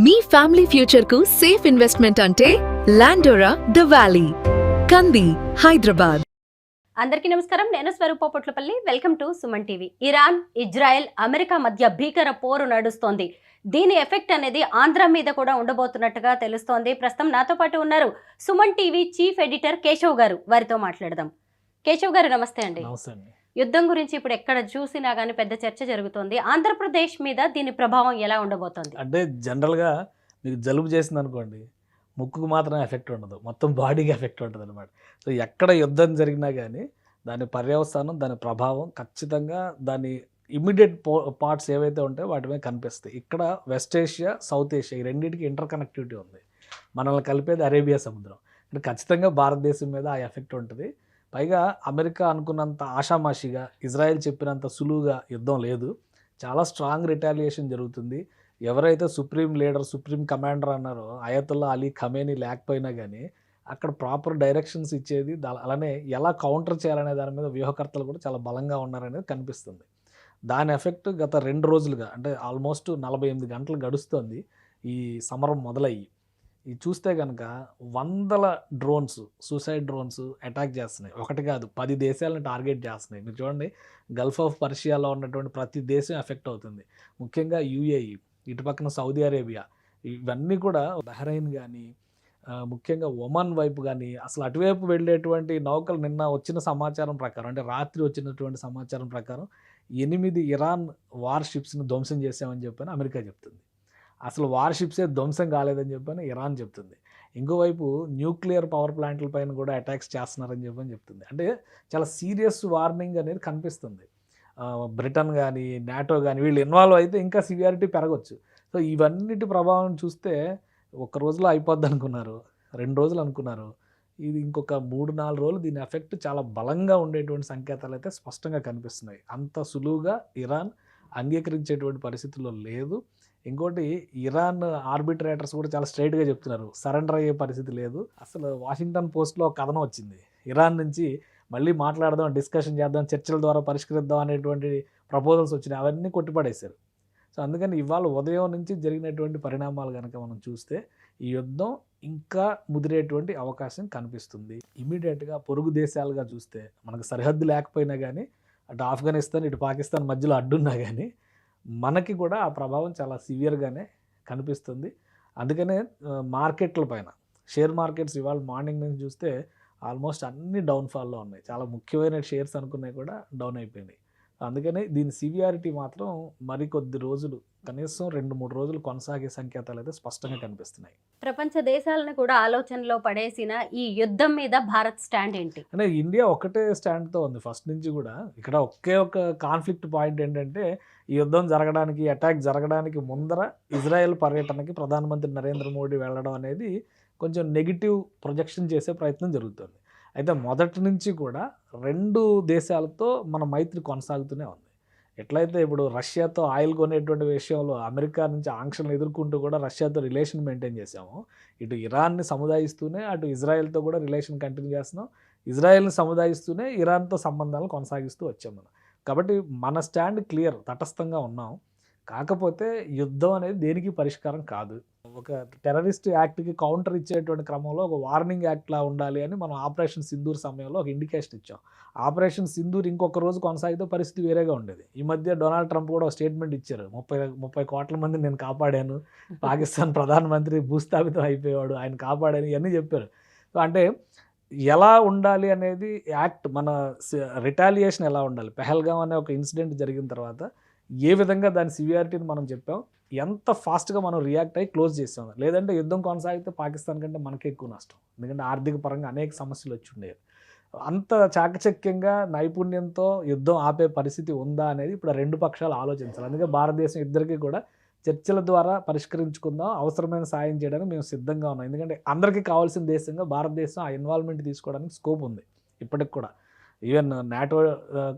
మీ family future కు safe investment అంటే Landora the valley, Kandi, Hyderabad. అందరికీ నమస్కారం. నేను Swaroopa Potlapalli. Welcome to Suman TV. Iran, Israel, America మధ్య భీకర పోరు నడుస్తోంది. దీని ఎఫెక్ట్ అనేది ఆంధ్ర మీద కూడా ఉండబోతున్నట్టుగా తెలుస్తోంది. ప్రస్తుతం నాతో పాటు ఉన్నారు Suman TV chief editor Keshav గారు. వారితో మాట్లాడదాం. కేశవ్ గారు నమస్తే అండి. యుద్ధం గురించి ఇప్పుడు ఎక్కడ చూసినా కానీ పెద్ద చర్చ జరుగుతోంది. ఆంధ్రప్రదేశ్ మీద దీని ప్రభావం ఎలా ఉండబోతోంది? అంటే జనరల్గా మీకు జలుబు చేసింది అనుకోండి, ముక్కుకు మాత్రమే ఎఫెక్ట్ ఉండదు, మొత్తం బాడీకి ఎఫెక్ట్ ఉంటుంది అనమాట. సో ఎక్కడ యుద్ధం జరిగినా కానీ దాని పర్యవసానం, దాని ప్రభావం ఖచ్చితంగా దాని ఇమ్మీడియట్ పార్ట్స్ ఏవైతే ఉంటాయో వాటి మీద కనిపిస్తాయి. ఇక్కడ వెస్ట్ ఏషియా, సౌత్ ఏషియా ఈ రెండింటికి ఇంటర్ కనెక్టివిటీ ఉంది. మనల్ని కలిపేది అరేబియా సముద్రం. అంటే ఖచ్చితంగా భారతదేశం మీద ఆ ఎఫెక్ట్ ఉంటుంది. పైగా అమెరికా అనుకున్నంత ఆషామాషిగా, ఇజ్రాయెల్ చెప్పినంత సులువుగా యుద్ధం లేదు. చాలా స్ట్రాంగ్ రిటాలియేషన్ జరుగుతుంది. ఎవరైతే సుప్రీం లీడర్, సుప్రీం కమాండర్ అన్నారో అయతుల్లా అలీ ఖమేనీ లేకపోయినా కానీ అక్కడ ప్రాపర్ డైరెక్షన్స్ ఇచ్చేది, అలానే ఎలా కౌంటర్ చేయాలనే దాని మీద వ్యూహకర్తలు కూడా చాలా బలంగా ఉన్నారనేది కనిపిస్తుంది. దాని ఎఫెక్ట్ గత 2 రోజులుగా, అంటే ఆల్మోస్ట్ 48 గంటలు గడుస్తుంది ఈ సమరం మొదలయ్యి. ఇది చూస్తే కనుక వందల డ్రోన్స్, సూసైడ్ డ్రోన్స్ అటాక్ చేస్తున్నాయి. ఒకటి కాదు, 10 దేశాలను టార్గెట్ చేస్తున్నాయి. మీరు చూడండి, గల్ఫ్ ఆఫ్ పర్షియాలో ఉన్నటువంటి ప్రతి దేశం ఎఫెక్ట్ అవుతుంది. ముఖ్యంగా యుఏఈ, ఇటు పక్కన సౌదీ అరేబియా, ఇవన్నీ కూడా, బహ్రెయిన్ కానీ, ముఖ్యంగా ఒమన్ వైపు కానీ, అసలు అటువైపు వెళ్ళేటువంటి నౌకలు నిన్న వచ్చిన సమాచారం ప్రకారం, అంటే రాత్రి వచ్చినటువంటి సమాచారం ప్రకారం 8 ఇరాన్ వార్షిప్స్ని ధ్వంసం చేసామని చెప్పని అమెరికా చెప్తుంది. అసలు వార్షిప్సే ధ్వంసం కాలేదని చెప్పని ఇరాన్ చెప్తుంది. ఇంకోవైపు న్యూక్లియర్ పవర్ ప్లాంట్ల పైన కూడా అటాక్స్ చేస్తున్నారని చెప్పని చెప్తుంది. అంటే చాలా సీరియస్ వార్నింగ్ అనేది కనిపిస్తుంది. బ్రిటన్ కానీ, నాటో కానీ వీళ్ళు ఇన్వాల్వ్ అయితే ఇంకా సివియారిటీ పెరగవచ్చు. సో ఇవన్నిటి ప్రభావం చూస్తే ఒక్క రోజులో అయిపోద్ది అనుకున్నారు, 2 రోజులు అనుకున్నారు. ఇది ఇంకొక 3-4 రోజులు దీని ఎఫెక్ట్ చాలా బలంగా ఉండేటువంటి సంకేతాలు అయితే స్పష్టంగా కనిపిస్తున్నాయి. అంత సులువుగా ఇరాన్ అంగీకరించేటువంటి పరిస్థితుల్లో లేదు. ఇంకోటి, ఇరాన్ ఆర్బిట్రేటర్స్ కూడా చాలా స్ట్రైట్గా చెప్తున్నారు, సరెండర్ అయ్యే పరిస్థితి లేదు. అసలు వాషింగ్టన్ పోస్ట్లో ఒక కథనం వచ్చింది, ఇరాన్ నుంచి మళ్ళీ మాట్లాడదాం, డిస్కషన్ చేద్దాం, చర్చల ద్వారా పరిష్కరిద్దాం అనేటువంటి ప్రపోజల్స్ వచ్చినాయి. అవన్నీ కొట్టిపడేశారు. సో అందుకని ఇవాళ ఉదయం నుంచి జరిగినటువంటి పరిణామాలు కనుక మనం చూస్తే ఈ యుద్ధం ఇంకా ముదిరేటువంటి అవకాశం కనిపిస్తుంది. ఇమీడియట్గా పొరుగు దేశాలుగా చూస్తే మనకు సరిహద్దు లేకపోయినా కానీ, అటు ఆఫ్ఘనిస్తాన్, ఇటు పాకిస్తాన్ మధ్యలో అడ్డున్నా కానీ మనకి కూడా ఆ ప్రభావం చాలా సివియర్గానే కనిపిస్తుంది. అందుకనే మార్కెట్ల పైన, షేర్ మార్కెట్స్ ఇవాళ మార్నింగ్ నుంచి చూస్తే ఆల్మోస్ట్ అన్ని డౌన్ఫాల్లో ఉన్నాయి. చాలా ముఖ్యమైన షేర్స్ అనుకున్నాయి కూడా డౌన్ అయిపోయినాయి. అందుకని దీని సివియారిటీ మాత్రం మరికొద్ది రోజులు, కనీసం 2-3 రోజులు కొనసాగే సంకేతాలు అయితే స్పష్టంగా కనిపిస్తున్నాయి. ప్రపంచ దేశాలను కూడా ఆలోచనలో పడేసిన ఈ యుద్ధం మీద భారత్ స్టాండ్ ఏంటి? అంటే ఇండియా ఒకటే స్టాండ్తో ఉంది ఫస్ట్ నుంచి కూడా. ఇక్కడ ఒకే ఒక కాన్ఫ్లిక్ట్ పాయింట్ ఏంటంటే, ఈ యుద్ధం జరగడానికి, అటాక్ జరగడానికి ముందర ఇజ్రాయెల్ పర్యటనకి ప్రధానమంత్రి నరేంద్ర మోడీ వెళ్ళడం అనేది కొంచెం నెగిటివ్ ప్రొజెక్షన్ చేసే ప్రయత్నం జరుగుతుంది. అయితే మొదటి నుంచి కూడా 2 దేశాలతో మన మైత్రి కొనసాగుతూనే ఉంది. ఎట్లయితే ఇప్పుడు రష్యాతో ఆయిల్ కొనేటువంటి విషయంలో అమెరికా నుంచి ఆంక్షలను ఎదుర్కొంటూ కూడా రష్యాతో రిలేషన్ మెయింటైన్ చేసాము, ఇటు ఇరాన్ని సముదాయిస్తూనే అటు ఇజ్రాయెల్తో కూడా రిలేషన్ కంటిన్యూ చేస్తున్నాం, ఇజ్రాయెల్ని సముదాయిస్తూనే ఇరాన్తో సంబంధాలను కొనసాగిస్తూ వచ్చాం మనం. కాబట్టి మన స్టాండ్ క్లియర్, తటస్థంగా ఉన్నాం. కాకపోతే యుద్ధం అనేది దేనికి పరిష్కారం కాదు. ఒక టెర్రరిస్ట్ యాక్ట్కి కౌంటర్ ఇచ్చేటువంటి క్రమంలో ఒక వార్నింగ్ యాక్ట్లా ఉండాలి అని మనం ఆపరేషన్ సింధూర్ సమయంలో ఒక ఇండికేషన్ ఇచ్చాం. ఆపరేషన్ సింధూర్ ఇంకొక రోజు కొనసాగితే పరిస్థితి వేరేగా ఉండేది. ఈ మధ్య డొనాల్డ్ ట్రంప్ కూడా ఒక స్టేట్మెంట్ ఇచ్చారు, 30 కోట్ల మందిని నేను కాపాడాను, పాకిస్తాన్ ప్రధానమంత్రి భూస్థాపితం అయిపోయాడు, ఆయన కాపాడాను, ఇవన్నీ చెప్పారు. సో అంటే ఎలా ఉండాలి అనేది యాక్ట్, మన రిటాలియేషన్ ఎలా ఉండాలి, పెహల్గాం అనే ఒక ఇన్సిడెంట్ జరిగిన తర్వాత ఏ విధంగా దాని సివియారిటీని మనం చెప్పాం, ఎంత ఫాస్ట్గా మనం రియాక్ట్ అయ్యి క్లోజ్ చేసాం. లేదంటే యుద్ధం కొనసాగితే పాకిస్తాన్ కంటే మనకే ఎక్కువ నష్టం, ఎందుకంటే ఆర్థిక పరంగా అనేక సమస్యలు వచ్చి ఉండేవి. అంత చాకచక్యంగా, నైపుణ్యంతో యుద్ధం ఆపే పరిస్థితి ఉందా అనేది ఇప్పుడు 2 పక్షాలు ఆలోచించాలి. అందుకే భారతదేశం ఇద్దరికీ కూడా చర్చల ద్వారా పరిష్కరించుకుందాం, అవసరమైన సాయం చేయడానికి మేము సిద్ధంగా ఉన్నాం. ఎందుకంటే అందరికీ కావాల్సిన దేశంగా భారతదేశం ఆ ఇన్వాల్వ్మెంట్ తీసుకోవడానికి స్కోప్ ఉంది ఇప్పటికి కూడా. ఈవెన్ నాటో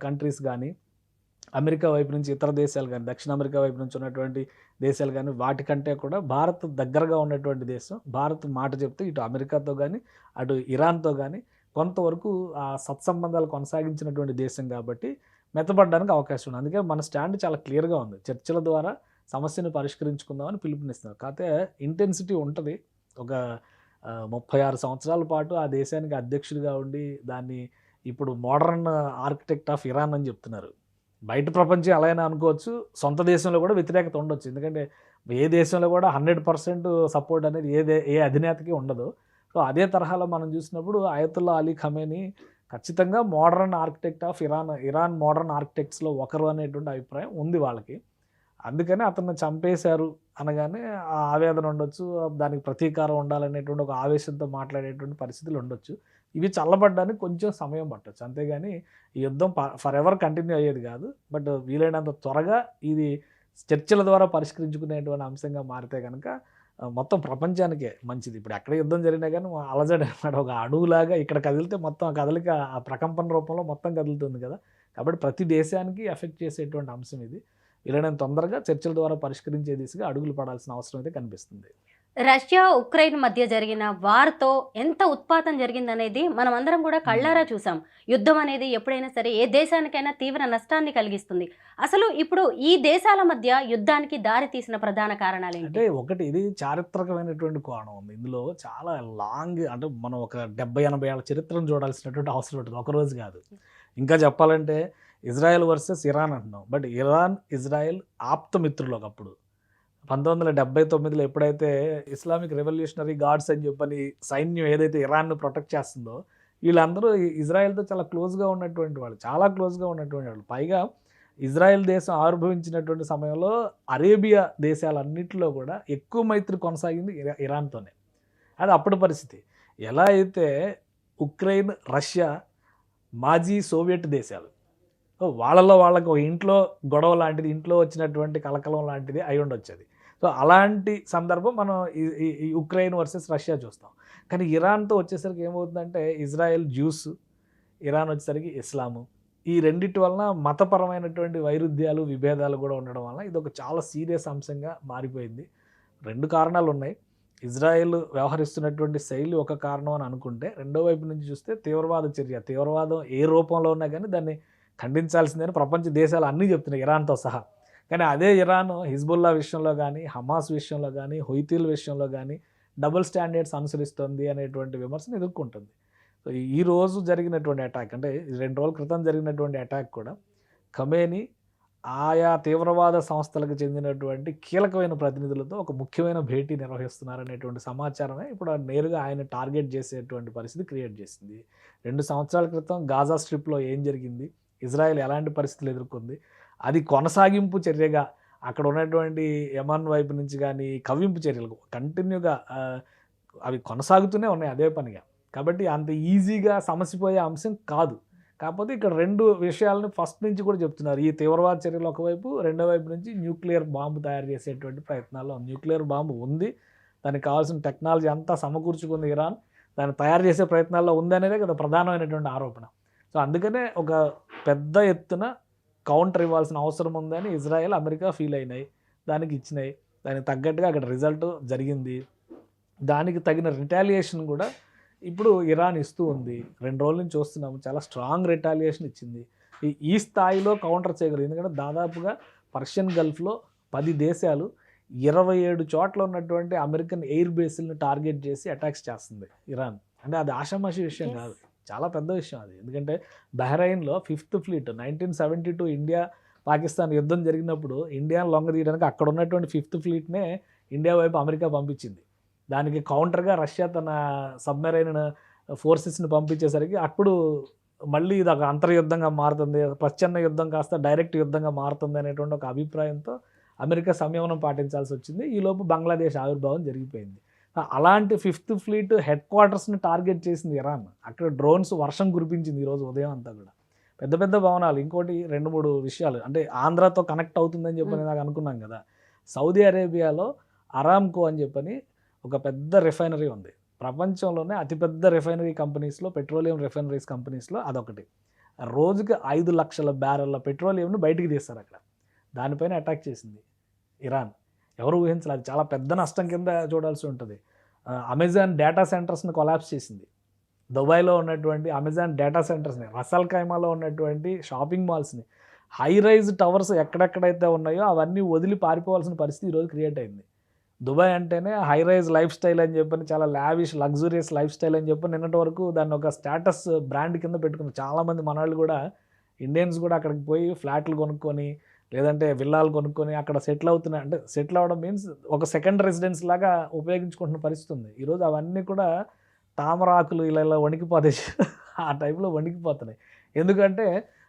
కంట్రీస్ కానీ, అమెరికా వైపు నుంచి ఇతర దేశాలు కానీ, దక్షిణ అమెరికా వైపు నుంచి ఉన్నటువంటి దేశాలు కానీ, వాటికంటే కూడా భారత్ దగ్గరగా ఉన్నటువంటి దేశం. భారత్ మాట చెప్తే ఇటు అమెరికాతో కానీ, అటు ఇరాన్తో కానీ కొంతవరకు ఆ సత్సంబంధాలు కొనసాగించినటువంటి దేశం కాబట్టి మెత్తపడడానికి అవకాశం ఉంది. అందుకే మన స్టాండ్ చాలా క్లియర్గా ఉంది, చర్చల ద్వారా సమస్యను పరిష్కరించుకుందామని పిలుపునిస్తున్నారు. కాకపోతే ఇంటెన్సిటీ ఉంటుంది. ఒక 36 సంవత్సరాల పాటు ఆ దేశానికి అధ్యక్షుడిగా ఉండి దాన్ని ఇప్పుడు మోడర్న్ ఆర్కిటెక్ట్ ఆఫ్ ఇరాన్ అని చెప్తున్నారు. బయట ప్రపంచం అలానే అనుకోవచ్చు, సొంత దేశంలో కూడా వ్యతిరేకత ఉండొచ్చు. ఎందుకంటే ఏ దేశంలో కూడా 100% సపోర్ట్ అనేది ఏ అధినేతకి ఉండదు. సో అదే తరహాలో మనం చూసినప్పుడు అయతుల్లా అలీ ఖమేనీ ఖచ్చితంగా modern architect of Iran modern ఆర్కిటెక్ట్స్లో ఒకరు అనేటువంటి అభిప్రాయం ఉంది వాళ్ళకి. అందుకని అతన్ని చంపేశారు అనగానే ఆ ఆవేదన ఉండొచ్చు, దానికి ప్రతీకారం ఉండాలనేటువంటి ఒక ఆవేశంతో మాట్లాడేటువంటి పరిస్థితులు ఉండొచ్చు. ఇవి చల్లబడ్డానికి కొంచెం సమయం పట్టొచ్చు. అంతేగాని ఈ యుద్ధం ఫర్ ఎవర్ కంటిన్యూ అయ్యేది కాదు. బట్ వీలైనంత త్వరగా ఇది చర్చల ద్వారా పరిష్కరించుకునేటువంటి అంశంగా మారితే కనుక మొత్తం ప్రపంచానికే మంచిది. ఇప్పుడు ఎక్కడ యుద్ధం జరిగినా కానీ అలజడి అనమాట. ఒక అణువులాగా ఇక్కడ కదిలితే మొత్తం ఆ కదలిక ఆ ప్రకంపన రూపంలో మొత్తం కదులుతుంది కదా. కాబట్టి ప్రతి దేశానికి ఎఫెక్ట్ చేసేటువంటి అంశం ఇది. వీలైనంత తొందరగా చర్చల ద్వారా పరిష్కరించే దిశగా అడుగులు పడాల్సిన అవసరం అయితే కనిపిస్తుంది. రష్యా ఉక్రెయిన్ మధ్య జరిగిన వార్తో ఎంత ఉత్పాతం జరిగిందనేది మనం అందరం కూడా కళ్ళారా చూసాం. యుద్ధం అనేది ఎప్పుడైనా సరే ఏ దేశానికైనా తీవ్ర నష్టాన్ని కలిగిస్తుంది. అసలు ఇప్పుడు ఈ దేశాల మధ్య యుద్ధానికి దారి తీసిన ప్రధాన కారణాలు ఏంటి? అంటే ఒకటి ఇది చారిత్రకమైనటువంటి కోణం ఉంది. ఇందులో చాలా లాంగ్, అంటే మనం ఒక 70-80 ఏళ్ళ చరిత్రను చూడాల్సినటువంటి అవసరం ఉంటుంది, ఒకరోజు కాదు. ఇంకా చెప్పాలంటే ఇజ్రాయెల్ వర్సెస్ ఇరాన్ అంటున్నాం. బట్ ఇరాన్ ఇజ్రాయెల్ ఆప్తమిత్రులు ఒకప్పుడు. 1979లో ఎప్పుడైతే ఇస్లామిక్ రెవల్యూషనరీ గార్డ్స్ అని చెప్పని సైన్యం ఏదైతే ఇరాన్ను ప్రొటెక్ట్ చేస్తుందో, వీళ్ళందరూ ఇజ్రాయెల్తో చాలా క్లోజ్గా ఉన్నటువంటి వాళ్ళు, చాలా క్లోజ్గా ఉన్నటువంటి వాళ్ళు. పైగా ఇజ్రాయెల్ దేశం ఆవిర్భవించినటువంటి సమయంలో అరేబియా దేశాలన్నింటిలో కూడా ఎక్కువ మైత్రి కొనసాగింది ఇరాన్తోనే. అది అప్పుడు పరిస్థితి. ఎలా అయితే ఉక్రెయిన్ రష్యా మాజీ సోవియట్ దేశాలు, వాళ్ళలో వాళ్ళకి ఒక ఇంట్లో గొడవ లాంటిది, ఇంట్లో వచ్చినటువంటి కలకలం లాంటిది అయి ఉండొచ్చు. సో అలాంటి సందర్భం మనం ఈ ఉక్రెయిన్ వర్సెస్ రష్యా చూస్తాం. కానీ ఇరాన్తో వచ్చేసరికి ఏమవుతుందంటే ఇజ్రాయెల్ జ్యూస్, ఇరాన్ వచ్చేసరికి ఇస్లాము, ఈ రెండింటి వలన మతపరమైనటువంటి వైరుధ్యాలు విభేదాలు కూడా ఉండడం వలన ఇది ఒక చాలా సీరియస్ అంశంగా మారిపోయింది. 2 కారణాలు ఉన్నాయి. ఇజ్రాయెల్ వ్యవహరిస్తున్నటువంటి శైలి ఒక కారణం అని అనుకుంటే, రెండో వైపు నుంచి చూస్తే తీవ్రవాద చర్య, తీవ్రవాదం ఏ రూపంలో ఉన్నా కానీ దాన్ని ఖండించాల్సిందని ప్రపంచ దేశాలు అన్నీ చెప్తున్నాయి, ఇరాన్తో సహా. కానీ అదే ఇరాన్ హిజ్బుల్లా విషయంలో కానీ, హమాస్ విషయంలో కానీ, హుతీల విషయంలో కానీ డబుల్ స్టాండర్డ్స్ అనుసరిస్తుంది అనేటువంటి విమర్శను ఎదుర్కొంటుంది. సో ఈరోజు జరిగినటువంటి అటాక్, అంటే 2 రోజుల క్రితం జరిగినటువంటి అటాక్ కూడా ఖమేనీ ఆయా తీవ్రవాద సంస్థలకు చెందినటువంటి కీలకమైన ప్రతినిధులతో ఒక ముఖ్యమైన భేటీ నిర్వహిస్తున్నారనేటువంటి సమాచారమే ఇప్పుడు నేరుగా ఆయన టార్గెట్ చేసేటువంటి పరిస్థితి క్రియేట్ చేసింది. 2 సంవత్సరాల క్రితం గాజా స్ట్రిప్లో ఏం జరిగింది, ఇజ్రాయెల్ ఎలాంటి పరిస్థితులు ఎదుర్కొంది, అది కొనసాగింపు చర్యగా అక్కడ ఉన్నటువంటి యమన్ వైపు నుంచి కానీ కవ్వింపు చర్యలు కంటిన్యూగా అవి కొనసాగుతూనే ఉన్నాయి అదే పనిగా. కాబట్టి అంత ఈజీగా సమసిపోయే అంశం కాదు. కాకపోతే ఇక్కడ 2 విషయాలను ఫస్ట్ నుంచి కూడా చెప్తున్నారు. ఈ తీవ్రవాద చర్యలు ఒకవైపు, రెండో వైపు నుంచి న్యూక్లియర్ బాంబు తయారు చేసేటువంటి ప్రయత్నాల్లో న్యూక్లియర్ బాంబు ఉంది, దానికి కావాల్సిన టెక్నాలజీ అంతా సమకూర్చుకుంది ఇరాన్, దాన్ని తయారు చేసే ప్రయత్నాల్లో ఉందనేదే కదా ప్రధానమైనటువంటి ఆరోపణ. సో అందుకనే ఒక పెద్ద ఎత్తున కౌంటర్ ఇవ్వాల్సిన అవసరం ఉందని ఇజ్రాయెల్, అమెరికా ఫీల్ అయినాయి, దానికి ఇచ్చినాయి. దానికి తగ్గట్టుగా అక్కడ రిజల్ట్ జరిగింది. దానికి తగిన రిటాలియేషన్ కూడా ఇప్పుడు ఇరాన్ ఇస్తూ ఉంది. 2 రోజుల నుంచి చూస్తున్నాము, చాలా స్ట్రాంగ్ రిటాలియేషన్ ఇచ్చింది. ఈ స్థాయిలో కౌంటర్ చేయగలరు. ఎందుకంటే దాదాపుగా పర్షియన్ గల్ఫ్లో 10 దేశాలు 27 చోట్ల ఉన్నటువంటి అమెరికన్ ఎయిర్ బేస్లను టార్గెట్ చేసి అటాక్స్ చేస్తుంది ఇరాన్. అంటే అది ఆషామాషి విషయం కాదు, చాలా పెద్ద విషయం అది. ఎందుకంటే బహ్రెయిన్లో 5th ఫ్లీట్ 1972 ఇండియా పాకిస్తాన్ యుద్ధం జరిగినప్పుడు ఇండియాను లొంగదీయడానికి అక్కడ ఉన్నటువంటి 5th ఫ్లీట్నే ఇండియా వైపు అమెరికా పంపించింది. దానికి కౌంటర్గా రష్యా తన సబ్మెరైన్ ఫోర్సెస్ని పంపించేసరికి అప్పుడు మళ్ళీ ఇది ఒక అంతర్యుద్ధంగా మారుతుంది, ప్రచ్ఛన్న యుద్ధం కాస్త డైరెక్ట్ యుద్ధంగా మారుతుంది అనేటువంటి ఒక అభిప్రాయంతో అమెరికా సంయమనం పాటించాల్సి వచ్చింది. ఈలోపు బంగ్లాదేశ్ ఆవిర్భావం జరిగిపోయింది. అలాంటి 5th ఫ్లీట్ హెడ్ క్వార్టర్స్ని టార్గెట్ చేసింది ఇరాన్. అక్కడ డ్రోన్స్ వర్షం కురిపించింది ఈరోజు ఉదయం అంతా కూడా. పెద్ద పెద్ద భవనాలు. ఇంకోటి 2-3 విషయాలు, అంటే ఆంధ్రాతో కనెక్ట్ అవుతుందని చెప్పని నాకు అనుకున్నాం కదా. సౌదీ అరేబియాలో అరామ్కో అని చెప్పని ఒక పెద్ద రిఫైనరీ ఉంది. ప్రపంచంలోనే అతిపెద్ద రిఫైనరీ కంపెనీస్లో, పెట్రోలియం రిఫైనరీస్ కంపెనీస్లో అదొకటి. రోజుకి 5 లక్షల బ్యారెల్ల పెట్రోలియంను బయటికి తీస్తారు అక్కడ. దానిపైన అటాక్ చేసింది ఇరాన్. ఎవరు ఊహించలేదు. అది చాలా పెద్ద నష్టం కింద చూడాల్సి ఉంటుంది. అమెజాన్ డేటా సెంటర్స్ని కొలాప్స్ చేసింది. దుబాయ్లో ఉన్నటువంటి అమెజాన్ డేటా సెంటర్స్ని, రసల్ ఖైమాలో ఉన్నటువంటి షాపింగ్ మాల్స్ని, హై రైజ్ టవర్స్ ఎక్కడెక్కడైతే ఉన్నాయో అవన్నీ వదిలి పారిపోవాల్సిన పరిస్థితి ఈరోజు క్రియేట్ అయింది. దుబాయ్ అంటేనే హై రైజ్ లైఫ్ స్టైల్ అని చెప్పని, చాలా లావిష్ లగ్జూరియస్ లైఫ్ స్టైల్ అని చెప్పి నిన్నటి వరకు దాన్ని ఒక స్టేటస్ బ్రాండ్ కింద పెట్టుకున్నారు. చాలామంది మనవాళ్ళు కూడా, ఇండియన్స్ కూడా అక్కడికి పోయి ఫ్లాట్లు కొనుక్కొని లేదంటే విల్లాలు కొనుక్కొని అక్కడ సెటిల్ అవుతున్నాయి. అంటే సెటిల్ అవ్వడం మీన్స్ ఒక సెకండ్ రెసిడెన్స్ లాగా ఉపయోగించుకుంటున్న పరిస్థితి ఉంది. ఈరోజు అవన్నీ కూడా తామరాకులు ఇలా ఇలా వణికిపోతాయి. ఆ టైంలో వణికిపోతున్నాయి. ఎందుకంటే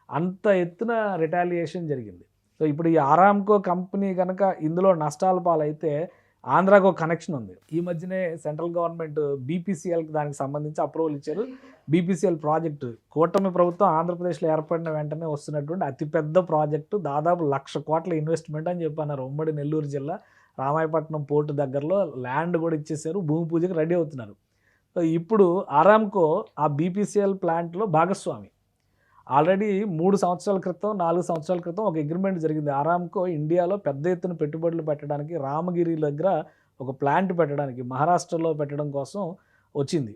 అంత ఎత్తున రిటాలియేషన్ జరిగింది. సో ఇప్పుడు ఈ ఆరామ్కో కంపెనీ కనుక ఇందులో నష్టాల పాలైతే ఆంధ్రాకు ఒక కనెక్షన్ ఉంది. ఈ మధ్యనే సెంట్రల్ గవర్నమెంట్ బీపీసీఎల్కి దానికి సంబంధించి అప్రూవల్ ఇచ్చారు. బీపీసీఎల్ ప్రాజెక్టు కూటమి ప్రభుత్వం ఆంధ్రప్రదేశ్లో ఏర్పడిన వెంటనే వస్తున్నటువంటి అతిపెద్ద ప్రాజెక్టు, దాదాపు 1,00,000 కోట్ల ఇన్వెస్ట్మెంట్ అని చెప్పన్నారు. ఉమ్మడి నెల్లూరు జిల్లా రామాయపట్నం పోర్టు దగ్గరలో ల్యాండ్ కూడా ఇచ్చేసారు. భూమి పూజకి రెడీ అవుతున్నారు. సో ఇప్పుడు ఆరామ్కో ఆ బీపీసీఎల్ ప్లాంట్లో భాగస్వామి. ఆల్రెడీ 3 సంవత్సరాల క్రితం 4 సంవత్సరాల క్రితం ఒక అగ్రిమెంట్ జరిగింది. ఆరామ్కో ఇండియాలో పెద్ద ఎత్తున పెట్టుబడులు పెట్టడానికి, రామగిరి దగ్గర ఒక ప్లాంట్ పెట్టడానికి, మహారాష్ట్రలో పెట్టడం కోసం వచ్చింది.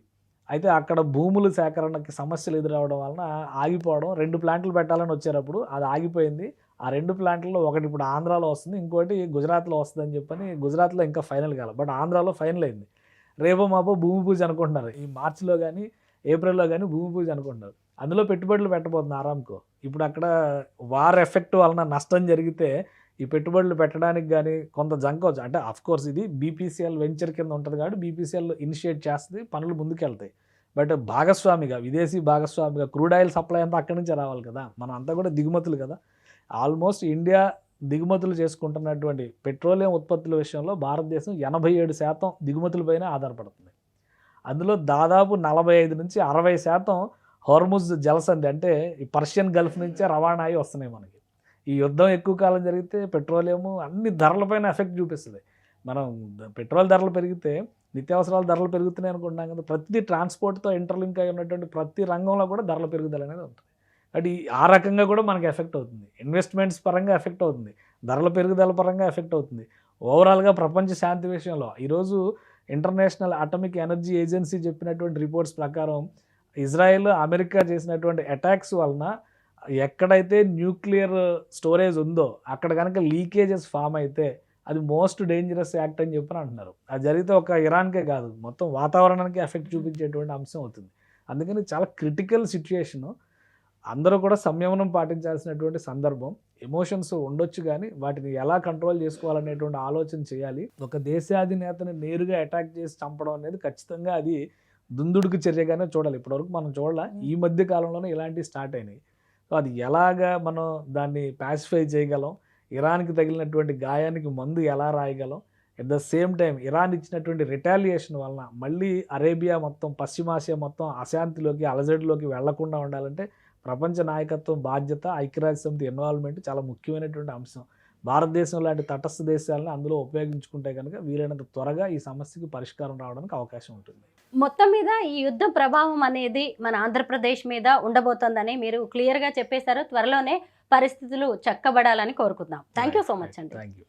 అయితే అక్కడ భూముల సేకరణకి సమస్యలు ఎదురవడం వలన ఆగిపోవడం, 2 ప్లాంట్లు పెట్టాలని వచ్చేటప్పుడు అది ఆగిపోయింది. ఆ 2 ప్లాంట్లలో ఒకటి ఇప్పుడు ఆంధ్రాలో వస్తుంది, ఇంకోటి గుజరాత్లో వస్తుందని చెప్పని. గుజరాత్లో ఇంకా ఫైనల్ కాల, బట్ ఆంధ్రాలో ఫైనల్ అయింది. రేపో మాపో భూమి పూజ అనుకుంటున్నారు. ఈ మార్చిలో కానీ ఏప్రిల్లో కానీ భూమి పూజ అనుకుంటున్నారు. అందులో పెట్టుబడులు పెట్టబోతుంది ఆరామ్కో. ఇప్పుడు అక్కడ వార్ ఎఫెక్ట్ వలన నష్టం జరిగితే ఈ పెట్టుబడులు పెట్టడానికి కానీ కొంత జంకవచ్చు. అంటే అఫ్కోర్స్ ఇది బీపీసీఎల్ వెంచర్ కింద ఉంటుంది కాబట్టి బీపీసీఎల్ ఇనిషియేట్ చేస్తుంది, పనులు ముందుకెళ్తాయి. బట్ భాగస్వామిగా, విదేశీ భాగస్వామిగా క్రూడ్ ఆయిల్ సప్లై అంతా అక్కడి నుంచే రావాలి కదా. మనం అంతా కూడా దిగుమతులు కదా. ఆల్మోస్ట్ ఇండియా దిగుమతులు చేసుకుంటున్నటువంటి పెట్రోలియం ఉత్పత్తుల విషయంలో భారతదేశం 87% దిగుమతులపైనే ఆధారపడుతుంది. అందులో దాదాపు 45 నుంచి 60% హోర్ముజ్ జలసంధి, అంటే ఈ పర్షియన్ గల్ఫ్ నుంచే రవాణా అయి వస్తున్నాయి మనకి. ఈ యుద్ధం ఎక్కువ కాలం జరిగితే పెట్రోలియము అన్ని ధరలపైన ఎఫెక్ట్ చూపిస్తుంది. మనం పెట్రోల్ ధరలు పెరిగితే నిత్యావసరాల ధరలు పెరుగుతున్నాయి అనుకుంటున్నాం కదా. ప్రతి ట్రాన్స్పోర్ట్తో ఇంటర్లింక్ అయి ఉన్నటువంటి ప్రతి రంగంలో కూడా ధరల పెరుగుదల అనేది ఉంటుంది. అంటే ఆ రకంగా కూడా మనకి ఎఫెక్ట్ అవుతుంది. ఇన్వెస్ట్మెంట్స్ పరంగా ఎఫెక్ట్ అవుతుంది, ధరల పెరుగుదల పరంగా ఎఫెక్ట్ అవుతుంది. ఓవరాల్గా ప్రపంచ శాంతి విషయంలో ఈరోజు ఇంటర్నేషనల్ అటామిక్ ఎనర్జీ ఏజెన్సీ చెప్పినటువంటి రిపోర్ట్స్ ప్రకారం ఇజ్రాయెల్, అమెరికా చేసినటువంటి అటాక్స్ వలన ఎక్కడైతే న్యూక్లియర్ స్టోరేజ్ ఉందో అక్కడ కనుక లీకేజెస్ ఫామ్ అయితే అది మోస్ట్ డేంజరస్ యాక్ట్ అని చెప్పని అంటున్నారు. అది జరిగితే ఒక ఇరాన్కే కాదు, మొత్తం వాతావరణానికి ఎఫెక్ట్ చూపించేటువంటి అంశం అవుతుంది. అందుకని చాలా క్రిటికల్ సిచ్యుయేషను. అందరూ కూడా సంయమనం పాటించాల్సినటువంటి సందర్భం. ఎమోషన్స్ ఉండొచ్చు కానీ వాటిని ఎలా కంట్రోల్ చేసుకోవాలనేటువంటి ఆలోచన చేయాలి. ఒక దేశాధినేతని నేరుగా అటాక్ చేసి చంపడం అనేది ఖచ్చితంగా అది దుందుడుకు చర్యగానే చూడాలి. ఇప్పటివరకు మనం చూడాల, ఈ మధ్య కాలంలోనే ఇలాంటివి స్టార్ట్ అయినాయి. సో అది ఎలాగా మనం దాన్ని ప్యాసిఫై చేయగలం, ఇరాన్కి తగిలినటువంటి గాయానికి మందు ఎలా రాయగలం, at the same time Iran ఇచ్చినటువంటి రిటాలియేషన్ వలన మళ్ళీ అరేబియా మొత్తం, పశ్చిమాసియా మొత్తం అశాంతిలోకి, అలజడిలోకి వెళ్లకుండా ఉండాలంటే ప్రపంచ నాయకత్వం బాధ్యత, ఐక్యరాజ్య సమితి ఇన్వాల్వ్మెంట్ చాలా ముఖ్యమైనటువంటి అంశం. భారతదేశం లాంటి తటస్థ దేశాలను అందులో ఉపయోగించుకుంటే కనుక వీలైనంత త్వరగా ఈ సమస్యకి పరిష్కారం రావడానికి అవకాశం ఉంటుంది. మొత్తం మీద ఈ యుద్ధ ప్రభావం అనేది మన ఆంధ్రప్రదేశ్ మీద ఉండబోతోందని మీరు క్లియర్గా చెప్పేశారు. త్వరలోనే పరిస్థితులు చక్కబడాలని కోరుకుందాం. థ్యాంక్ యూ సో మచ్ అండి. Thank you.